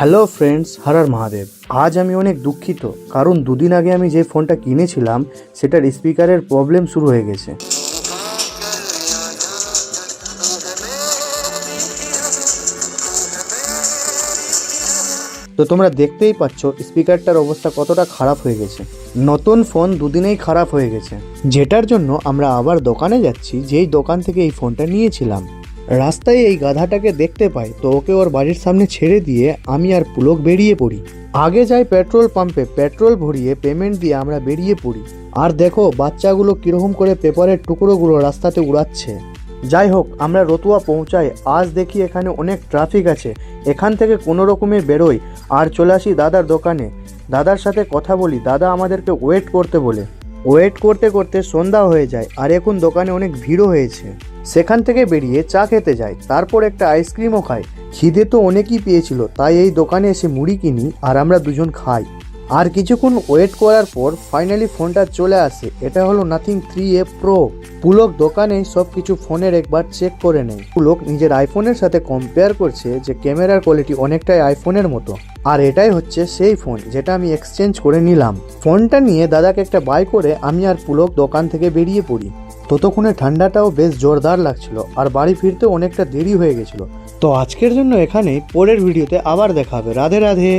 Hello friends, Har Har Mahadev. আজ আমি অনেক দুঃখিত, কারণ দুদিন আগে আমি যে ফোনটা কিনেছিলাম সেটার স্পিকারের প্রবলেম শুরু হয়ে গেছে। তো তোমরা দেখতেই পাচ্ছ স্পিকারটার অবস্থা কতটা খারাপ হয়ে গেছে। নতুন ফোন দুদিনেই খারাপ হয়ে গেছে, যেটার জন্য আমরা আবার দোকানে যাচ্ছি, যেই দোকান থেকে এই ফোনটা নিয়েছিলাম। রাস্তায় এই গাধাটাকে দেখতে পাই, তো ওকে ওর বাড়ির সামনে ছেড়ে দিয়ে আমি আর পুলক বেরিয়ে পড়ি। আগে যাই পেট্রোল পাম্পে, পেট্রোল ভরিয়ে পেমেন্ট দিয়ে আমরা বেরিয়ে পড়ি। আর দেখো বাচ্চাগুলো কিরকম করে পেপারের টুকরোগুলো রাস্তাতে উড়াচ্ছে। যাই হোক, আমরা রতুয়া পৌঁছাই। আজ দেখি এখানে অনেক ট্রাফিক আছে, এখান থেকে কোনো রকমে বেরোই আর চলে আসি দাদার দোকানে। দাদার সাথে কথা বলি, দাদা আমাদেরকে ওয়েট করতে বলে। ওয়েট করতে করতে সন্ধ্যা হয়ে যায় আর এখন দোকানে অনেক ভিড়ও হয়েছে। সেখান থেকে বেরিয়ে চা খেতে যাই, তারপর একটা আইসক্রিমও খাই। খিদে তো অনেকই পেয়েছিল, তাই এই দোকানে এসে মুড়ি কিনি আর আমরা দুজন খাই। আর কিছুক্ষণ ওয়েট করার পর ফাইনালি ফোনটা চলে আসে। এটা হলো নাথিং 3A প্রো। পুলক দোকানে সব কিছু ফোনের একবার চেক করে নেয়। পুলক নিজের আইফোনের সাথে কম্পেয়ার করছে যে ক্যামেরার কোয়ালিটি অনেকটাই আইফোনের মতো। আর এটাই হচ্ছে সেই ফোন যেটা আমি এক্সচেঞ্জ করে নিলাম। ফোনটা নিয়ে দাদাকে একটা বাই করে আমি আর পুলক দোকান থেকে বেরিয়ে পড়ি। ততক্ষণে ঠান্ডাটাও বেশ জোরদার লাগছিল আর বাড়ি ফিরতে অনেকটা দেরি হয়ে গেছিল। তো আজকের জন্য এখানেই, পরের ভিডিওতে আবার দেখা হবে। রাধে রাধে।